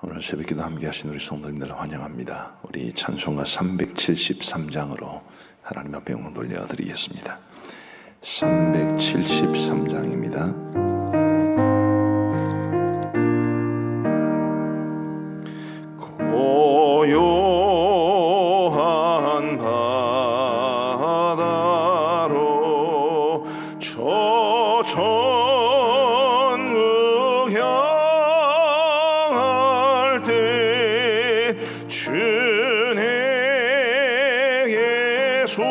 오늘 새벽기도 함께 하신 우리 성도님들을 환영합니다. 우리 찬송가 373장으로 하나님 앞에 영광 돌려드리겠습니다. 373장입니다. 고요한 바다로 천국 향할 때 주님의 손풍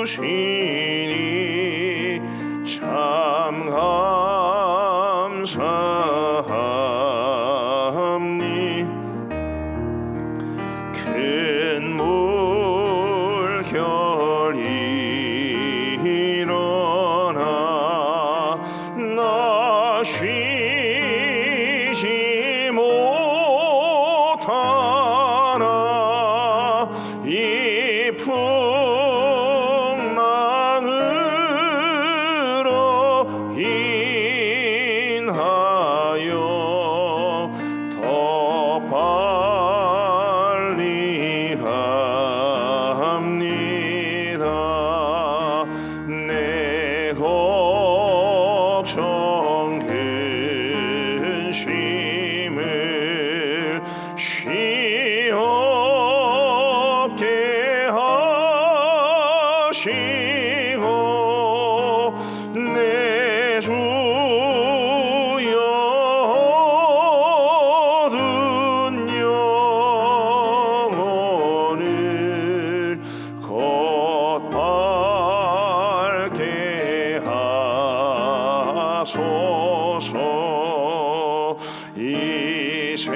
주시니 참 감사합니. 큰 물결이 일어나 나 쉬지 못하나 이 풍랑으로 인하여 더 빨리 합니다. 내 걱정 근심을 쉬 없게 하시고 내 주여 얻은 영혼을 곧 밝게 하소서. 이 세상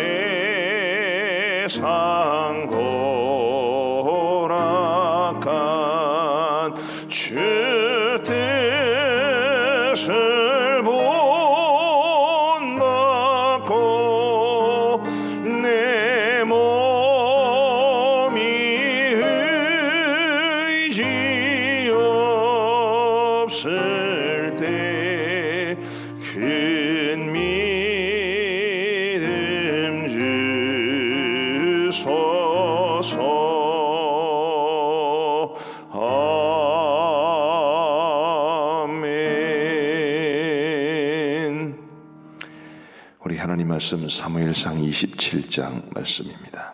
고락한 주 뜻을 본받고 내 몸이 의지 없을 때 큰 믿음 주소서. 아멘. 우리 하나님 말씀 사무엘상 27장 말씀입니다.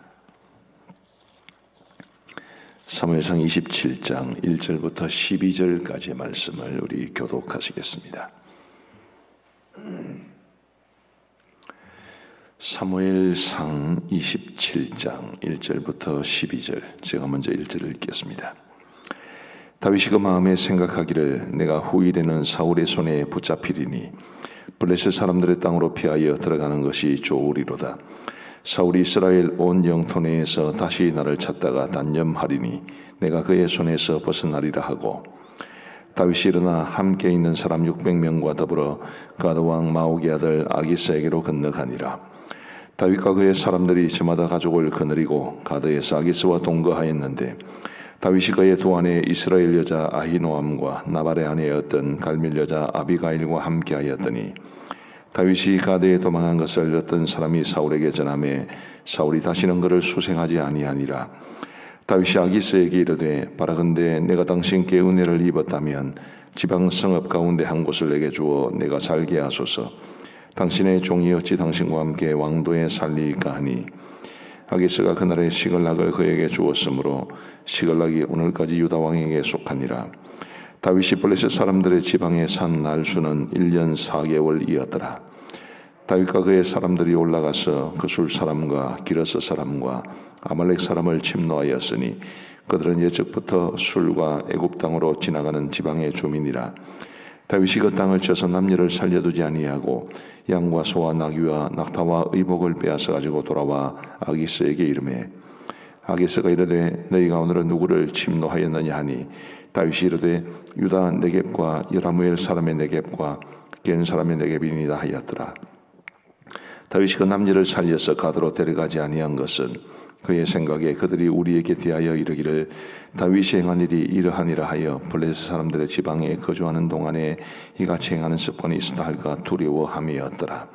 사무엘상 27장 1절부터 12절까지의 말씀을 우리 교독하시겠습니다. 사무엘상 27장 1절부터 12절, 제가 먼저 1절을 읽겠습니다. 다윗이 그 마음에 생각하기를 내가 후일에는 사울의 손에 붙잡히리니 블레셋 사람들의 땅으로 피하여 들어가는 것이 좋으리로다. 사울이 이스라엘 온 영토 내에서 다시 나를 찾다가 단념하리니 내가 그의 손에서 벗어나리라 하고, 다윗이 일어나 함께 있는 사람 600명과 더불어 가드 왕 마옥의 아들 아기스에게로 건너가니라. 다윗과 그의 사람들이 저마다 가족을 거느리고 가드에서 아기스와 동거하였는데, 다윗이 그의 두 아내 이스라엘 여자 아히노암과 나발의 아내였던 갈밀 여자 아비가일과 함께하였더니, 다윗이 가드에 도망한 것을 어떤 사람이 사울에게 전하매 사울이 다시는 그를 수색하지 아니하니라. 다윗이 아기스에게 이르되 바라건대 내가 당신께 은혜를 입었다면 지방 성읍 가운데 한 곳을 내게 주어 내가 살게 하소서. 당신의 종이 어찌 당신과 함께 왕도에 살리까 하니, 아기스가 그날에 시글락을 그에게 주었으므로 시글락이 오늘까지 유다 왕에게 속하니라. 다윗이 블레셋 사람들의 지방에 산 날수는 1년 4개월이었더라. 다윗과 그의 사람들이 올라가서 그술 사람과 기르스 사람과 아말렉 사람을 침노하였으니 그들은 예적부터 술과 애굽 땅으로 지나가는 지방의 주민이라. 다윗이 그 땅을 쳐서 남녀를 살려두지 아니하고 양과 소와 나귀와 낙타와 의복을 빼앗아 가지고 돌아와 아기스에게 이르매, 아기스가 이르되 너희가 오늘은 누구를 침노하였느냐 하니, 다윗이 이르되 유다 네겝과 여라무엘 사람의 네겝과 겐 사람의 네겝이니이다 하였더라. 다윗이 그 남녀를 살려서 가드로 데려가지 아니한 것은 그의 생각에 그들이 우리에게 대하여 이르기를 다윗이 행한 일이 이러하니라 하여 블레셋 사람들의 지방에 거주하는 동안에 이같이 행하는 습관이 있었다 할까 두려워함이었더라.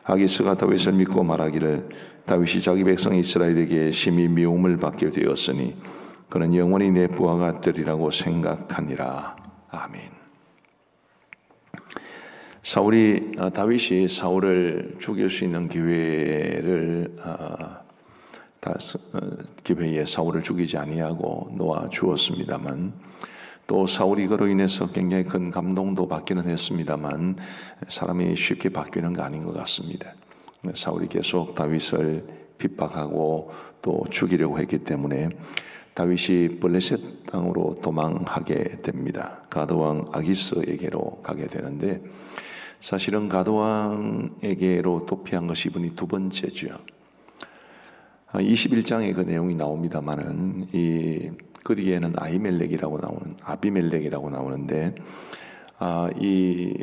아기스가 다윗을 믿고 말하기를 다윗이 자기 백성 이스라엘에게 심히 미움을 받게 되었으니 그는 영원히 내 부하가 되리라고 생각하니라. 아멘. 다윗이 사울을 죽일 수 있는 기회에 사울을 죽이지 아니하고 놓아 주었습니다만, 또 사울이 이거로 인해서 굉장히 큰 감동도 받기는 했습니다만 사람이 쉽게 바뀌는 거 아닌 것 같습니다. 사울이 계속 다윗을 핍박하고 또 죽이려고 했기 때문에 다윗이 블레셋 땅으로 도망하게 됩니다. 가드왕 아기스에게로 가게 되는데, 사실은 가드왕에게로 도피한 것이 이분이 두 번째죠. 21장에 그 내용이 나옵니다만은 그 뒤에는 아비멜렉이라고 나오는데, 이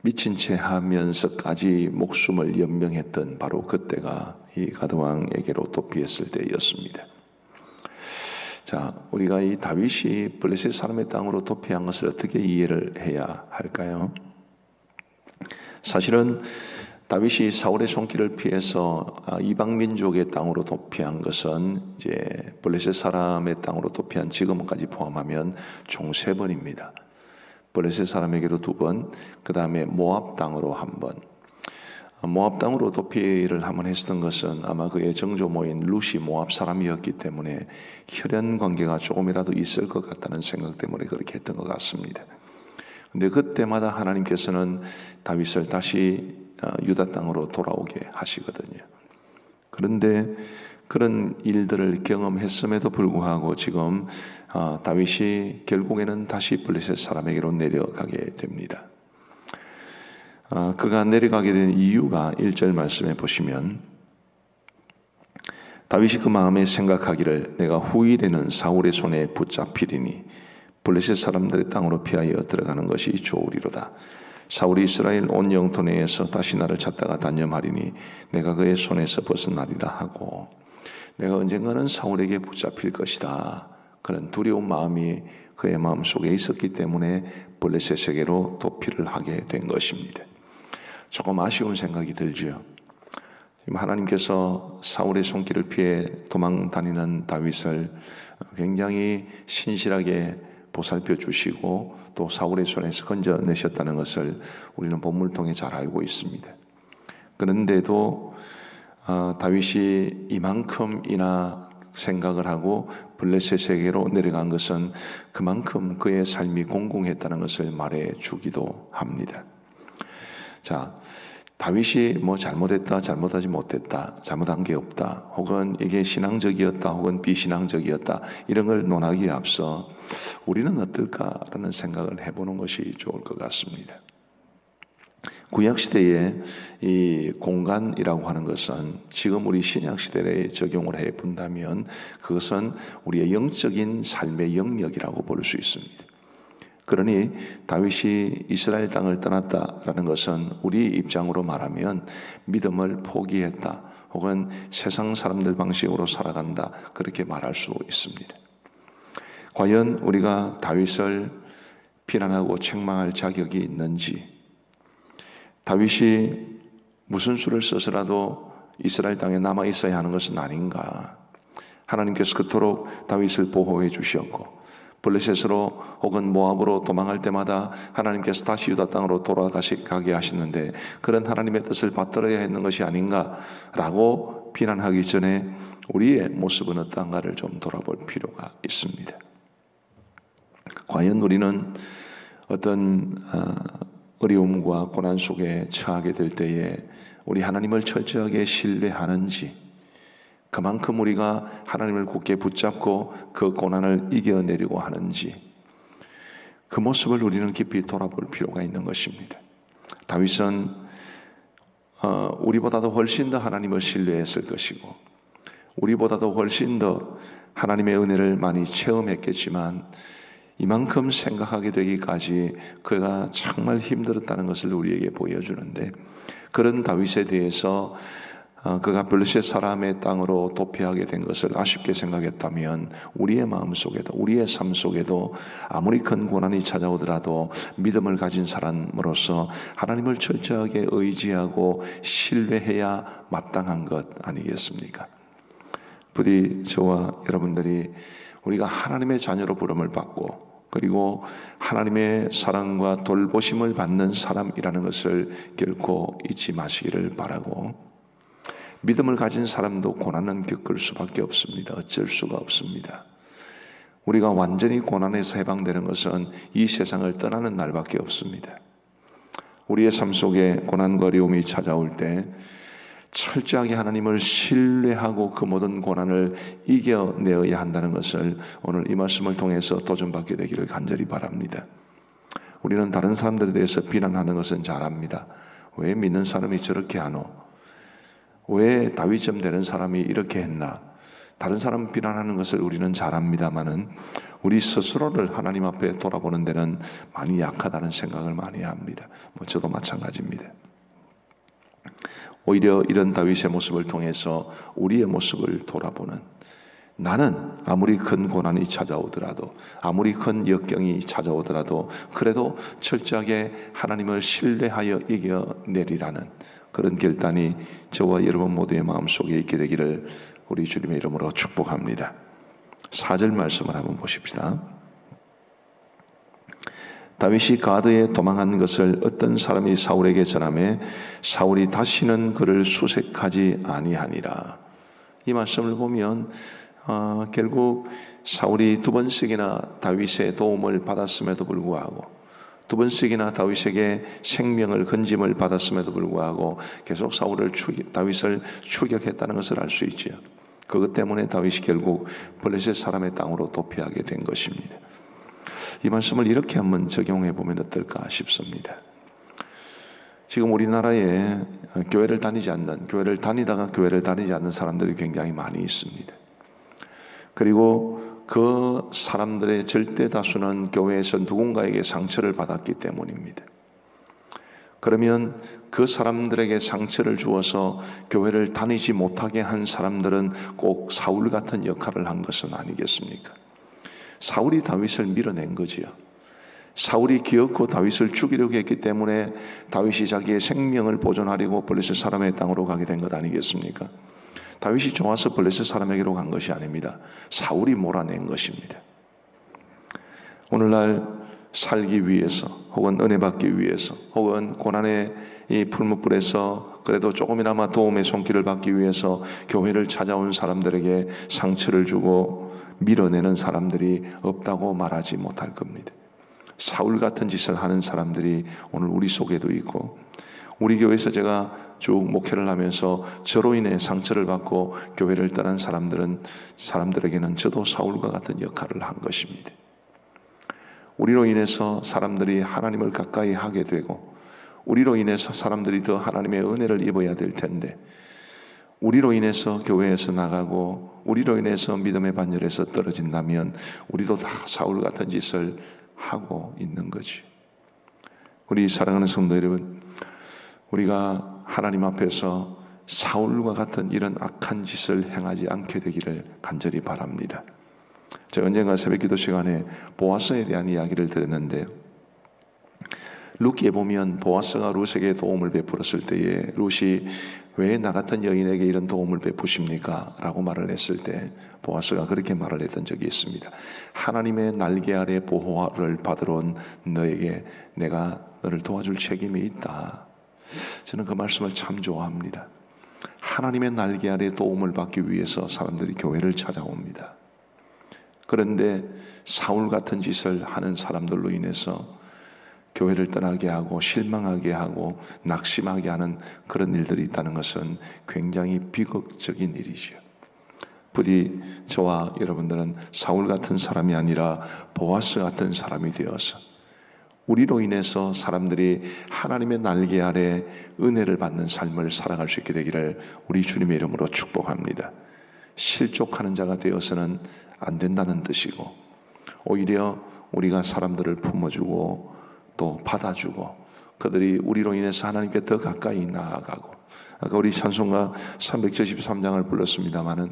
미친 채 하면서까지 목숨을 연명했던 바로 그때가 이 가드왕에게로 도피했을 때였습니다. 자, 우리가 이 다윗이 블레셋 사람의 땅으로 도피한 것을 어떻게 이해를 해야 할까요? 사실은 다윗이 사울의 손길을 피해서 이방 민족의 땅으로 도피한 것은 이제 블레셋 사람의 땅으로 도피한 지금까지 포함하면 총 3번입니다. 블레셋 사람에게로 2번, 그 다음에 모압 땅으로 1번. 모압 땅으로 도피를 한번 했었던 것은 아마 그의 정조모인 룻이 모압 사람이었기 때문에 혈연 관계가 조금이라도 있을 것 같다는 생각 때문에 그렇게 했던 것 같습니다. 근데 그때마다 하나님께서는 다윗을 다시 유다 땅으로 돌아오게 하시거든요. 그런데 그런 일들을 경험했음에도 불구하고 지금 다윗이 결국에는 다시 블레셋 사람에게로 내려가게 됩니다. 그가 내려가게 된 이유가 1절 말씀에 보시면, 다윗이 그 마음에 생각하기를 내가 후일에는 사울의 손에 붙잡히리니 블레셋 사람들의 땅으로 피하여 들어가는 것이 좋으리로다. 사울이 이스라엘 온 영토 내에서 다시 나를 찾다가 단념하리니 내가 그의 손에서 벗어나리라 하고, 내가 언젠가는 사울에게 붙잡힐 것이다, 그런 두려운 마음이 그의 마음속에 있었기 때문에 블레셋에게로 도피를 하게 된 것입니다. 조금 아쉬운 생각이 들죠. 지금 하나님께서 사울의 손길을 피해 도망 다니는 다윗을 굉장히 신실하게 보살펴 주시고 또 사울의 손에서 건져내셨다는 것을 우리는 본문을 통해 잘 알고 있습니다. 그런데도 다윗이 이만큼이나 생각을 하고 블레셋에게로 내려간 것은 그만큼 그의 삶이 공공했다는 것을 말해 주기도 합니다. 자, 다윗이 잘못했다, 잘못하지 못했다, 잘못한 게 없다, 혹은 이게 신앙적이었다, 혹은 비신앙적이었다, 이런 걸 논하기에 앞서 우리는 어떨까라는 생각을 해보는 것이 좋을 것 같습니다. 구약시대에 이 공간이라고 하는 것은 지금 우리 신약시대에 적용을 해본다면 그것은 우리의 영적인 삶의 영역이라고 볼 수 있습니다. 그러니 다윗이 이스라엘 땅을 떠났다라는 것은 우리 입장으로 말하면 믿음을 포기했다, 혹은 세상 사람들 방식으로 살아간다, 그렇게 말할 수 있습니다. 과연 우리가 다윗을 비난하고 책망할 자격이 있는지, 다윗이 무슨 수를 써서라도 이스라엘 땅에 남아 있어야 하는 것은 아닌가? 하나님께서 그토록 다윗을 보호해 주셨고 블레셋으로 혹은 모압으로 도망할 때마다 하나님께서 다시 유다 땅으로 돌아가게 하시는데 그런 하나님의 뜻을 받들어야 했는 것이 아닌가라고 비난하기 전에 우리의 모습은 어떠한가를 좀 돌아볼 필요가 있습니다. 과연 우리는 어떤 어려움과 고난 속에 처하게 될 때에 우리 하나님을 철저하게 신뢰하는지, 그만큼 우리가 하나님을 굳게 붙잡고 그 고난을 이겨내려고 하는지, 그 모습을 우리는 깊이 돌아볼 필요가 있는 것입니다. 다윗은 우리보다도 훨씬 더 하나님을 신뢰했을 것이고 우리보다도 훨씬 더 하나님의 은혜를 많이 체험했겠지만 이만큼 생각하게 되기까지 그가 정말 힘들었다는 것을 우리에게 보여주는데, 그런 다윗에 대해서 그가 블레셋 사람의 땅으로 도피하게 된 것을 아쉽게 생각했다면 우리의 마음 속에도, 우리의 삶 속에도 아무리 큰 고난이 찾아오더라도 믿음을 가진 사람으로서 하나님을 철저하게 의지하고 신뢰해야 마땅한 것 아니겠습니까? 부디 저와 여러분들이 우리가 하나님의 자녀로 부름을 받고 그리고 하나님의 사랑과 돌보심을 받는 사람이라는 것을 결코 잊지 마시기를 바라고, 믿음을 가진 사람도 고난은 겪을 수밖에 없습니다. 어쩔 수가 없습니다. 우리가 완전히 고난에서 해방되는 것은 이 세상을 떠나는 날밖에 없습니다. 우리의 삶 속에 고난과 어려움이 찾아올 때 철저하게 하나님을 신뢰하고 그 모든 고난을 이겨내어야 한다는 것을 오늘 이 말씀을 통해서 도전받게 되기를 간절히 바랍니다. 우리는 다른 사람들에 대해서 비난하는 것은 잘합니다. 왜 믿는 사람이 저렇게 하노? 왜 다윗쯤 되는 사람이 이렇게 했나? 다른 사람 비난하는 것을 우리는 잘합니다마는 우리 스스로를 하나님 앞에 돌아보는 데는 많이 약하다는 생각을 많이 합니다. 저도 마찬가지입니다. 오히려 이런 다윗의 모습을 통해서 우리의 모습을 돌아보는, 나는 아무리 큰 고난이 찾아오더라도, 아무리 큰 역경이 찾아오더라도 그래도 철저하게 하나님을 신뢰하여 이겨내리라는 그런 결단이 저와 여러분 모두의 마음속에 있게 되기를 우리 주님의 이름으로 축복합니다. 4절 말씀을 한번 보십시다. 다윗이 가드에 도망한 것을 어떤 사람이 사울에게 전하매 사울이 다시는 그를 수색하지 아니하니라. 이 말씀을 보면 결국 사울이 두 번씩이나 다윗의 도움을 받았음에도 불구하고, 두 번씩이나 다윗에게 생명을 건짐을 받았음에도 불구하고 계속 다윗을 추격했다는 것을 알 수 있지요. 그것 때문에 다윗이 결국 블레셋 사람의 땅으로 도피하게 된 것입니다. 이 말씀을 이렇게 한번 적용해 보면 어떨까 싶습니다. 지금 우리나라에 교회를 다니지 않는 사람들이 굉장히 많이 있습니다. 그리고 그 사람들의 절대 다수는 교회에서 누군가에게 상처를 받았기 때문입니다. 그러면 그 사람들에게 상처를 주어서 교회를 다니지 못하게 한 사람들은 꼭 사울 같은 역할을 한 것은 아니겠습니까? 사울이 다윗을 밀어낸 거지요. 사울이 기어코 다윗을 죽이려고 했기 때문에 다윗이 자기의 생명을 보존하려고 블레셋 사람의 땅으로 가게 된 것 아니겠습니까? 다윗이 좋아서 블레셋 사람에게로 간 것이 아닙니다. 사울이 몰아낸 것입니다. 오늘날 살기 위해서, 혹은 은혜 받기 위해서, 혹은 고난의 이 풀무불에서 그래도 조금이나마 도움의 손길을 받기 위해서 교회를 찾아온 사람들에게 상처를 주고 밀어내는 사람들이 없다고 말하지 못할 겁니다. 사울 같은 짓을 하는 사람들이 오늘 우리 속에도 있고, 우리 교회에서 제가 쭉 목회를 하면서 저로 인해 상처를 받고 교회를 떠난 사람들에게는 저도 사울과 같은 역할을 한 것입니다. 우리로 인해서 사람들이 하나님을 가까이 하게 되고, 우리로 인해서 사람들이 더 하나님의 은혜를 입어야 될 텐데, 우리로 인해서 교회에서 나가고 우리로 인해서 믿음의 반열에서 떨어진다면 우리도 다 사울 같은 짓을 하고 있는 거지. 우리 사랑하는 성도 여러분, 우리가 하나님 앞에서 사울과 같은 이런 악한 짓을 행하지 않게 되기를 간절히 바랍니다. 제가 언젠가 새벽기도 시간에 보아스에 대한 이야기를 들었는데, 룻기에 보면 보아스가 룻에게 도움을 베풀었을 때에 룻이 왜 나 같은 여인에게 이런 도움을 베푸십니까? 라고 말을 했을 때 보아스가 그렇게 말을 했던 적이 있습니다. 하나님의 날개 아래 보호를 받으러 온 너에게 내가 너를 도와줄 책임이 있다. 저는 그 말씀을 참 좋아합니다. 하나님의 날개 아래 도움을 받기 위해서 사람들이 교회를 찾아옵니다. 그런데 사울 같은 짓을 하는 사람들로 인해서 교회를 떠나게 하고 실망하게 하고 낙심하게 하는 그런 일들이 있다는 것은 굉장히 비극적인 일이죠. 부디 저와 여러분들은 사울 같은 사람이 아니라 보아스 같은 사람이 되어서 우리로 인해서 사람들이 하나님의 날개 아래 은혜를 받는 삶을 살아갈 수 있게 되기를 우리 주님의 이름으로 축복합니다. 실족하는 자가 되어서는 안 된다는 뜻이고, 오히려 우리가 사람들을 품어주고 또 받아주고 그들이 우리로 인해서 하나님께 더 가까이 나아가고 아까 우리 찬송가 373장을 불렀습니다마는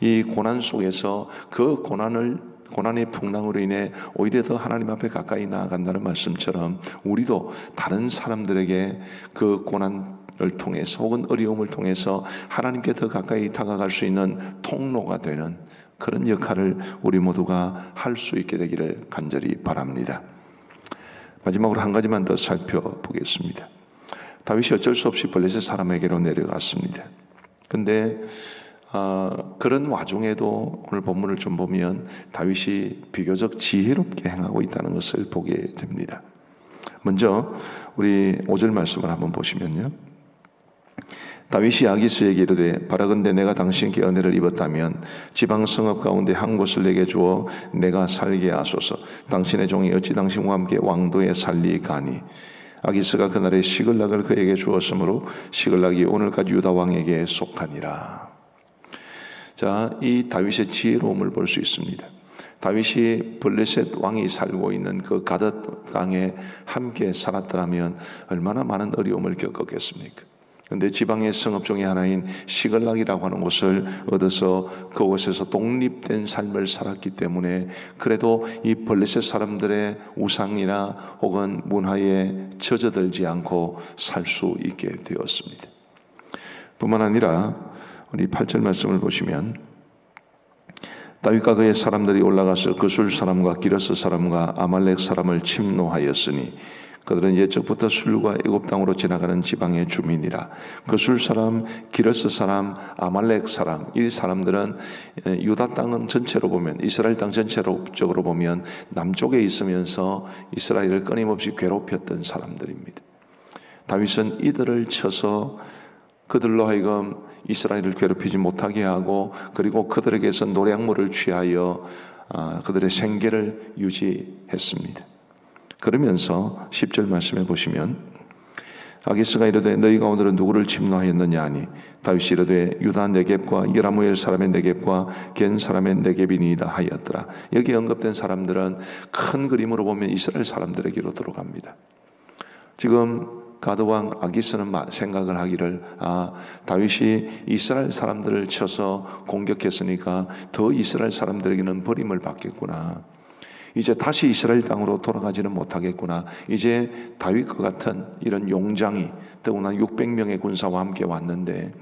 이 고난 속에서 그 고난의 풍랑으로 인해 오히려 더 하나님 앞에 가까이 나아간다는 말씀처럼 우리도 다른 사람들에게 그 고난을 통해서 혹은 어려움을 통해서 하나님께 더 가까이 다가갈 수 있는 통로가 되는 그런 역할을 우리 모두가 할 수 있게 되기를 간절히 바랍니다. 마지막으로 한 가지만 더 살펴보겠습니다. 다윗이 어쩔 수 없이 블레셋 사람에게로 내려갔습니다. 근데 그런 와중에도 오늘 본문을 좀 보면 다윗이 비교적 지혜롭게 행하고 있다는 것을 보게 됩니다. 먼저 우리 5절 말씀을 한번 보시면요. 다윗이 아기스에게 이르되 바라건대 내가 당신께 은혜를 입었다면 지방 성읍 가운데 한 곳을 내게 주어 내가 살게 하소서. 당신의 종이 어찌 당신과 함께 왕도에 살리가니. 아기스가 그날에 시글락을 그에게 주었으므로 시글락이 오늘까지 유다 왕에게 속하니라. 자, 이 다윗의 지혜로움을 볼 수 있습니다. 다윗이 블레셋 왕이 살고 있는 그 가드 땅에 함께 살았더라면 얼마나 많은 어려움을 겪었겠습니까? 그런데 지방의 성읍 중에 하나인 시글락이라고 하는 곳을 얻어서 그곳에서 독립된 삶을 살았기 때문에 그래도 이 블레셋 사람들의 우상이나 혹은 문화에 젖어들지 않고 살 수 있게 되었습니다. 뿐만 아니라 우리 8절 말씀을 보시면 다윗과 그의 사람들이 올라가서 그술 사람과 기르스 사람과 아말렉 사람을 침노하였으니 그들은 옛적부터 술과 애굽 땅으로 지나가는 지방의 주민이라. 그술 사람, 기르스 사람, 아말렉 사람, 이 사람들은 유다 땅은 전체로 보면 이스라엘 땅 전체적으로 보면 남쪽에 있으면서 이스라엘을 끊임없이 괴롭혔던 사람들입니다. 다윗은 이들을 쳐서 그들로 하여금 이스라엘을 괴롭히지 못하게 하고 그리고 그들에게서 노략물을 취하여 그들의 생계를 유지했습니다. 그러면서 10절 말씀해 보시면 아기스가 이르되 너희가 오늘은 누구를 침노하였느냐 하니 다윗이 이르되 유다 네겝과 여라무엘 사람의 네겝과 겐 사람의 네겝이니이다 하였더라. 여기 언급된 사람들은 큰 그림으로 보면 이스라엘 사람들에게로 들어갑니다. 지금 가드왕 아기스는 생각을 하기를 다윗이 이스라엘 사람들을 쳐서 공격했으니까 더 이스라엘 사람들에게는 버림을 받겠구나. 이제 다시 이스라엘 땅으로 돌아가지는 못하겠구나. 이제 다윗과 같은 이런 용장이 더구나 600명의 군사와 함께 왔는데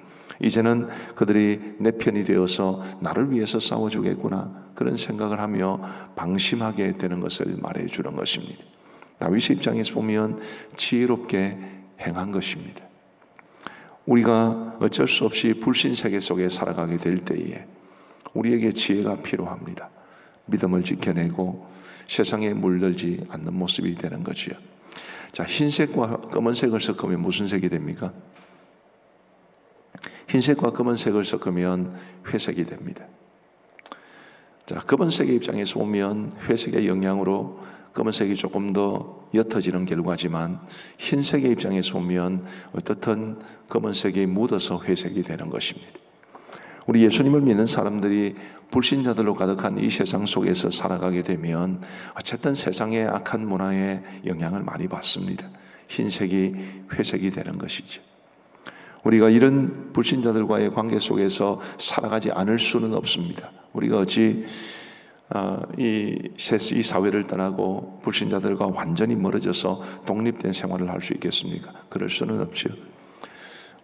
이제는 그들이 내 편이 되어서 나를 위해서 싸워주겠구나. 그런 생각을 하며 방심하게 되는 것을 말해주는 것입니다. 다윗의 입장에서 보면 지혜롭게 행한 것입니다. 우리가 어쩔 수 없이 불신세계 속에 살아가게 될 때에 우리에게 지혜가 필요합니다. 믿음을 지켜내고 세상에 물들지 않는 모습이 되는 거지요. 자, 흰색과 검은색을 섞으면 무슨 색이 됩니까? 흰색과 검은색을 섞으면 회색이 됩니다. 자, 검은색의 입장에서 보면 회색의 영향으로 검은색이 조금 더 옅어지는 결과지만 흰색의 입장에서 보면 어떻든 검은색이 묻어서 회색이 되는 것입니다. 우리 예수님을 믿는 사람들이 불신자들로 가득한 이 세상 속에서 살아가게 되면 어쨌든 세상의 악한 문화에 영향을 많이 받습니다. 흰색이 회색이 되는 것이죠. 우리가 이런 불신자들과의 관계 속에서 살아가지 않을 수는 없습니다. 우리가 어찌 이 사회를 떠나고 불신자들과 완전히 멀어져서 독립된 생활을 할 수 있겠습니까? 그럴 수는 없죠.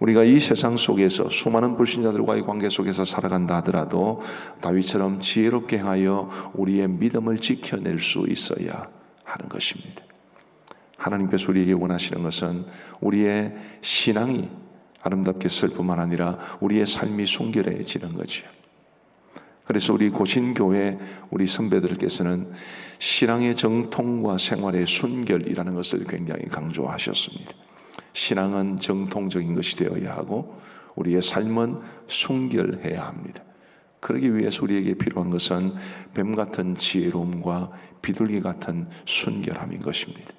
우리가 이 세상 속에서 수많은 불신자들과의 관계 속에서 살아간다 하더라도 다윗처럼 지혜롭게 행하여 우리의 믿음을 지켜낼 수 있어야 하는 것입니다. 하나님께서 우리에게 원하시는 것은 우리의 신앙이 아름답게 쓸 뿐만 아니라 우리의 삶이 순결해지는 거죠. 그래서 우리 고신교회 우리 선배들께서는 신앙의 정통과 생활의 순결이라는 것을 굉장히 강조하셨습니다. 신앙은 정통적인 것이 되어야 하고 우리의 삶은 순결해야 합니다. 그러기 위해서 우리에게 필요한 것은 뱀 같은 지혜로움과 비둘기 같은 순결함인 것입니다.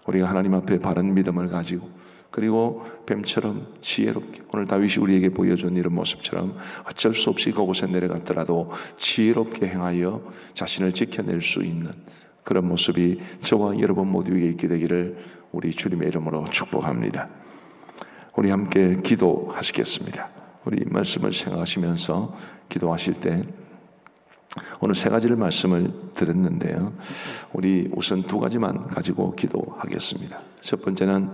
우리가 하나님 앞에 바른 믿음을 가지고 그리고 뱀처럼 지혜롭게 오늘 다윗이 우리에게 보여준 이런 모습처럼 어쩔 수 없이 그곳에 내려갔더라도 지혜롭게 행하여 자신을 지켜낼 수 있는 그런 모습이 저와 여러분 모두에게 있게 되기를 우리 주님의 이름으로 축복합니다. 우리 함께 기도하시겠습니다. 우리 말씀을 생각하시면서 기도하실 때 오늘 세 가지를 말씀을 드렸는데요, 우리 우선 두 가지만 가지고 기도하겠습니다. 첫 번째는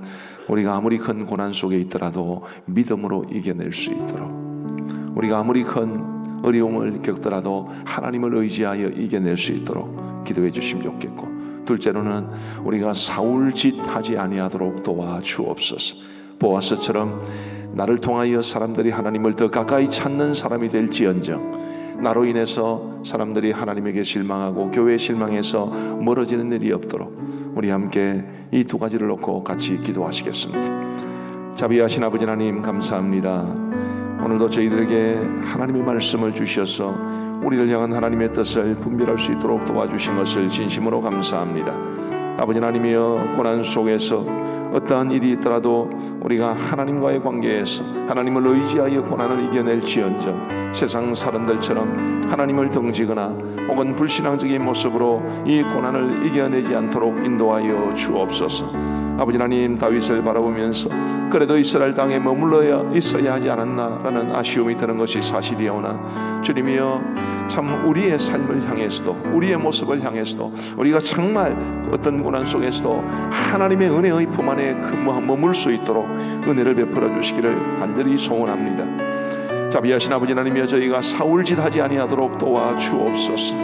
우리가 아무리 큰 고난 속에 있더라도 믿음으로 이겨낼 수 있도록, 우리가 아무리 큰 어려움을 겪더라도 하나님을 의지하여 이겨낼 수 있도록 기도해 주시면 좋겠고, 둘째로는 우리가 사울짓 하지 아니하도록 도와주옵소서. 보아스처럼 나를 통하여 사람들이 하나님을 더 가까이 찾는 사람이 될지언정 나로 인해서 사람들이 하나님에게 실망하고 교회에 실망해서 멀어지는 일이 없도록 우리 함께 이 두 가지를 놓고 같이 기도하시겠습니다. 자비하신 아버지 하나님, 감사합니다. 오늘도 저희들에게 하나님의 말씀을 주셔서 우리를 향한 하나님의 뜻을 분별할 수 있도록 도와주신 것을 진심으로 감사합니다. 아버지 하나님이여, 고난 속에서 어떠한 일이 있더라도 우리가 하나님과의 관계에서 하나님을 의지하여 고난을 이겨낼지언정 세상 사람들처럼 하나님을 등지거나 혹은 불신앙적인 모습으로 이 고난을 이겨내지 않도록 인도하여 주옵소서. 아버지 하나님, 다윗을 바라보면서 그래도 이스라엘 땅에 머물러야 있어야 하지 않았나라는 아쉬움이 드는 것이 사실이오나, 주님이여, 참 우리의 삶을 향해서도 우리의 모습을 향해서도 우리가 정말 어떤 고난 속에서도 하나님의 은혜의 품 안에 머물 수 있도록 은혜를 베풀어 주시기를 간절히 소원합니다. 자비하신 아버지 하나님이여, 저희가 사울짓 하지 아니하도록 도와주옵소서.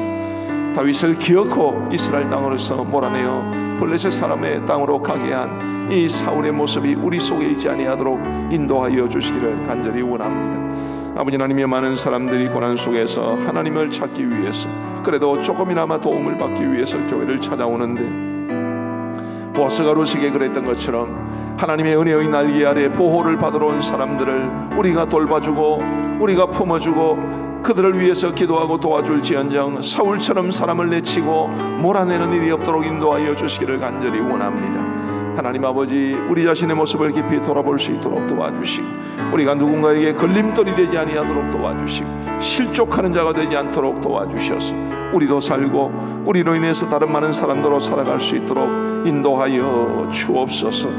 다윗을 기어코 이스라엘 땅으로서 몰아내어 블레셋 사람의 땅으로 가게 한 이 사울의 모습이 우리 속에 있지 아니하도록 인도하여 주시기를 간절히 원합니다. 아버지 하나님의 많은 사람들이 고난 속에서 하나님을 찾기 위해서, 그래도 조금이나마 도움을 받기 위해서 교회를 찾아오는데, 보아스가 루시게 그랬던 것처럼 하나님의 은혜의 날개 아래 보호를 받으러 온 사람들을 우리가 돌봐주고 우리가 품어주고 그들을 위해서 기도하고 도와줄지언정 사울처럼 사람을 내치고 몰아내는 일이 없도록 인도하여 주시기를 간절히 원합니다. 하나님 아버지, 우리 자신의 모습을 깊이 돌아볼 수 있도록 도와주시고, 우리가 누군가에게 걸림돌이 되지 아니하도록 도와주시고, 실족하는 자가 되지 않도록 도와주셔서 우리도 살고 우리로 인해서 다른 많은 사람들로 살아갈 수 있도록 인도하여 주옵소서.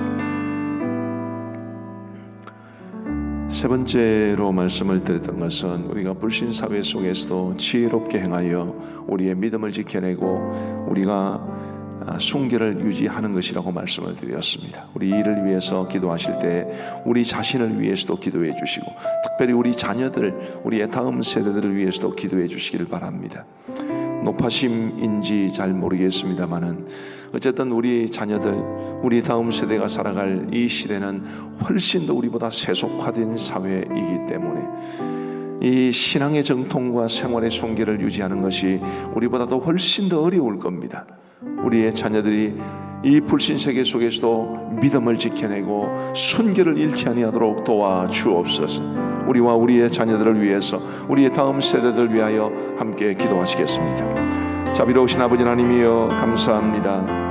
세 번째로 말씀을 드렸던 것은 우리가 불신사회 속에서도 지혜롭게 행하여 우리의 믿음을 지켜내고 우리가 순결을 유지하는 것이라고 말씀을 드렸습니다. 우리 일을 위해서 기도하실 때 우리 자신을 위해서도 기도해 주시고, 특별히 우리 자녀들, 우리의 다음 세대들을 위해서도 기도해 주시기를 바랍니다. 높아심인지 잘 모르겠습니다만은 어쨌든 우리 자녀들, 우리 다음 세대가 살아갈 이 시대는 훨씬 더 우리보다 세속화된 사회이기 때문에 이 신앙의 정통과 생활의 순결을 유지하는 것이 우리보다도 훨씬 더 어려울 겁니다. 우리의 자녀들이 이 불신 세계 속에서도 믿음을 지켜내고 순결을 잃지 아니하도록 도와주옵소서. 우리와 우리의 자녀들을 위해서, 우리의 다음 세대들을 위하여 함께 기도하시겠습니다. 자비로우신 아버지 하나님이여, 감사합니다.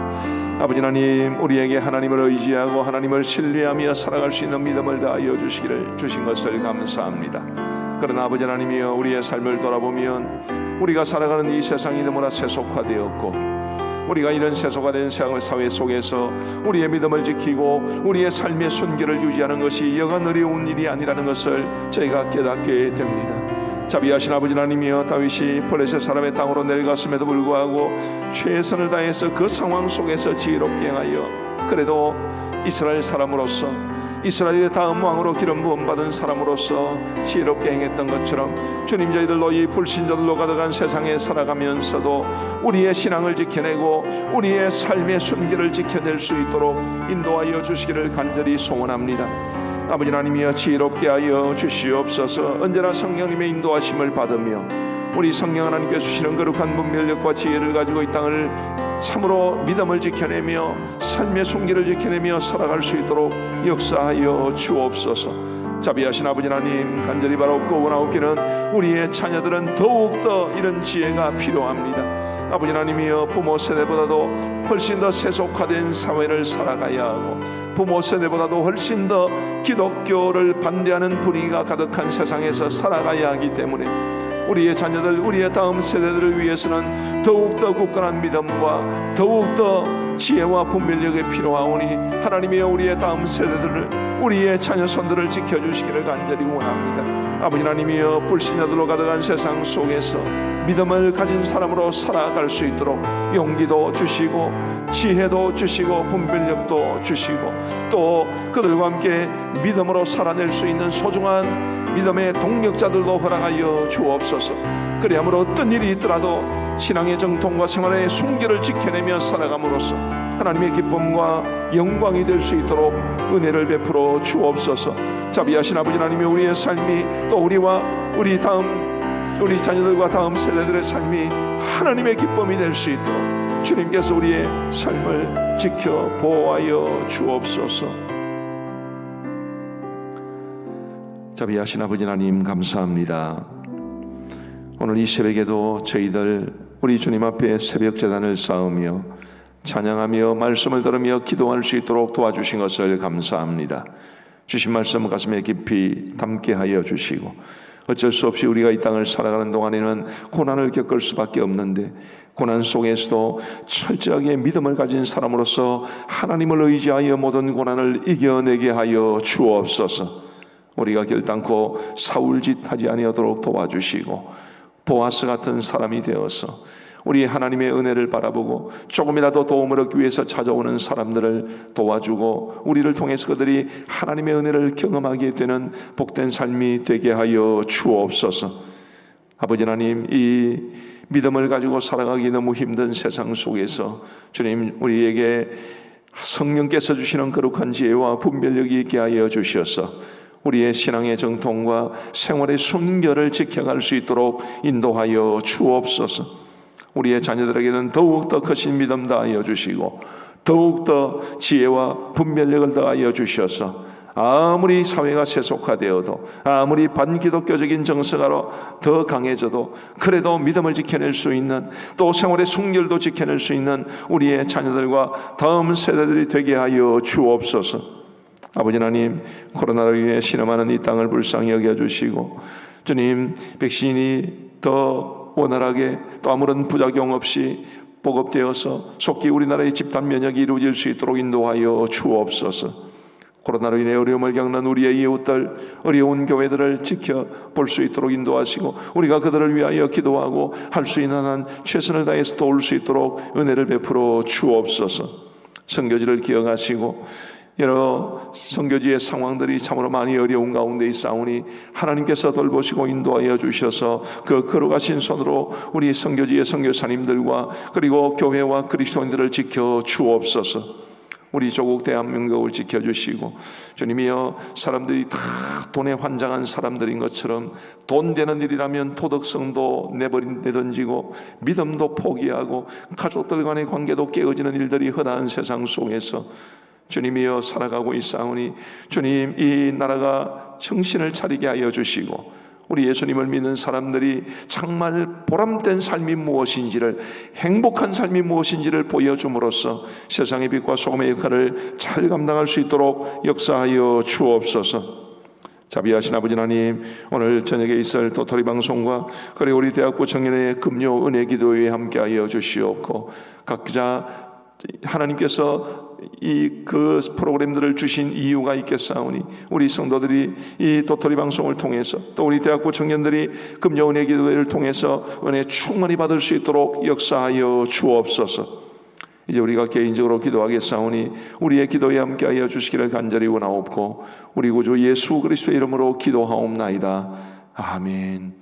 아버지 하나님, 우리에게 하나님을 의지하고 하나님을 신뢰하며 살아갈 수 있는 믿음을 다하여 주신 것을 감사합니다. 그러나 아버지 하나님이여, 우리의 삶을 돌아보면 우리가 살아가는 이 세상이 너무나 세속화되었고, 우리가 이런 세속화된 사회 속에서 우리의 믿음을 지키고 우리의 삶의 순결을 유지하는 것이 여간 어려운 일이 아니라는 것을 저희가 깨닫게 됩니다. 자비하신 아버지 하나님이여, 다윗이 블레셋 사람의 땅으로 내려갔음에도 불구하고 최선을 다해서 그 상황 속에서 지혜롭게 행하여 그래도 이스라엘 사람으로서, 이스라엘의 다음 왕으로 기름 부음 받은 사람으로서 지혜롭게 행했던 것처럼 주님, 저희들로 이 불신자들로 가득한 세상에 살아가면서도 우리의 신앙을 지켜내고 우리의 삶의 순결을 지켜낼 수 있도록 인도하여 주시기를 간절히 소원합니다. 아버지 하나님이여, 지혜롭게 하여 주시옵소서. 언제나 성령님의 인도하심을 받으며 우리 성령 하나님께 주시는 거룩한 분별력과 지혜를 가지고 이 땅을 참으로 믿음을 지켜내며 삶의 순결을 지켜내며 살아갈 수 있도록 역사하여 주옵소서. 자비하신 아버지 하나님, 간절히 바라옵고 원하옵기는 우리의 자녀들은 더욱더 이런 지혜가 필요합니다. 아버지 하나님이여, 부모 세대보다도 훨씬 더 세속화된 사회를 살아가야 하고 부모 세대보다도 훨씬 더 기독교를 반대하는 분위기가 가득한 세상에서 살아가야 하기 때문에 우리의 자녀들, 우리의 다음 세대들을 위해서는 더욱더 굳건한 믿음과 더욱더 지혜와 분별력이 필요하오니 하나님이여 우리의 다음 세대들을, 우리의 자녀 손들을 지켜주시기를 간절히 원합니다. 아버지 하나님이여 불신자들로 가득한 세상 속에서 믿음을 가진 사람으로 살아갈 수 있도록 용기도 주시고 지혜도 주시고 분별력도 주시고 또 그들과 함께 믿음으로 살아낼 수 있는 소중한 믿음의 동력자들도 허락하여 주옵소서. 그리함으로 어떤 일이 있더라도 신앙의 정통과 생활의 순결을 지켜내며 살아감으로써 하나님의 기쁨과 영광이 될 수 있도록 은혜를 베풀어 주옵소서. 자비하신 아버지 하나님이 우리의 삶이 또 우리 자녀들과 다음 세대들의 삶이 하나님의 기쁨이 될 수 있도록 주님께서 우리의 삶을 지켜 보호하여 주옵소서. 자비하신 아버지 하나님 감사합니다. 오늘 이 새벽에도 저희들 우리 주님 앞에 새벽 제단을 쌓으며 찬양하며 말씀을 들으며 기도할 수 있도록 도와주신 것을 감사합니다. 주신 말씀 가슴에 깊이 담게 하여 주시고 어쩔 수 없이 우리가 이 땅을 살아가는 동안에는 고난을 겪을 수밖에 없는데 고난 속에서도 철저하게 믿음을 가진 사람으로서 하나님을 의지하여 모든 고난을 이겨내게 하여 주옵소서. 우리가 결단코 사울짓 하지 아니하도록 도와주시고 보아스 같은 사람이 되어서 우리 하나님의 은혜를 바라보고 조금이라도 도움을 얻기 위해서 찾아오는 사람들을 도와주고 우리를 통해서 그들이 하나님의 은혜를 경험하게 되는 복된 삶이 되게 하여 주옵소서. 아버지 하나님, 이 믿음을 가지고 살아가기 너무 힘든 세상 속에서 주님 우리에게 성령께서 주시는 거룩한 지혜와 분별력이 있게 하여 주셔서 우리의 신앙의 정통과 생활의 순결을 지켜갈 수 있도록 인도하여 주옵소서. 우리의 자녀들에게는 더욱더 크신 믿음 다하여 주시고 더욱더 지혜와 분별력을 더하여 주셔서 아무리 사회가 세속화되어도 아무리 반기독교적인 정서가 더 강해져도 그래도 믿음을 지켜낼 수 있는 또 생활의 순결도 지켜낼 수 있는 우리의 자녀들과 다음 세대들이 되게 하여 주옵소서. 아버지 하나님, 코로나로 인해 신음하는 이 땅을 불쌍히 여겨주시고 주님 백신이 더 원활하게 또 아무런 부작용 없이 보급되어서 속히 우리나라의 집단 면역이 이루어질 수 있도록 인도하여 주옵소서. 코로나로 인해 어려움을 겪는 우리의 이웃들, 어려운 교회들을 지켜볼 수 있도록 인도하시고 우리가 그들을 위하여 기도하고 할 수 있는 한 최선을 다해서 도울 수 있도록 은혜를 베풀어 주옵소서. 선교지를 기억하시고 여러 선교지의 상황들이 참으로 많이 어려운 가운데 있사오니 하나님께서 돌보시고 인도하여 주셔서 그 걸어가신 손으로 우리 선교지의 선교사님들과 그리고 교회와 그리스도인들을 지켜 주옵소서. 우리 조국 대한민국을 지켜주시고 주님이여 사람들이 다 돈에 환장한 사람들인 것처럼 돈 되는 일이라면 도덕성도 내던지고 믿음도 포기하고 가족들 간의 관계도 깨어지는 일들이 흔한 세상 속에서 주님이여 살아가고 있사오니 주님 이 나라가 정신을 차리게 하여 주시고 우리 예수님을 믿는 사람들이 정말 보람된 삶이 무엇인지를 행복한 삶이 무엇인지를 보여줌으로써 세상의 빛과 소금의 역할을 잘 감당할 수 있도록 역사하여 주옵소서. 자비하신 아버지 하나님, 오늘 저녁에 있을 도토리 방송과 그리고 우리 대학부 청년의 금요 은혜 기도회에 함께하여 주시옵고 각자 하나님께서 그 프로그램들을 주신 이유가 있겠사오니 우리 성도들이 이 도토리 방송을 통해서 또 우리 대학부 청년들이 금요 은혜 기도회를 통해서 은혜 충만히 받을 수 있도록 역사하여 주옵소서. 이제 우리가 개인적으로 기도하겠사오니 우리의 기도에 함께하여 주시기를 간절히 원하옵고 우리 구주 예수 그리스도의 이름으로 기도하옵나이다. 아멘.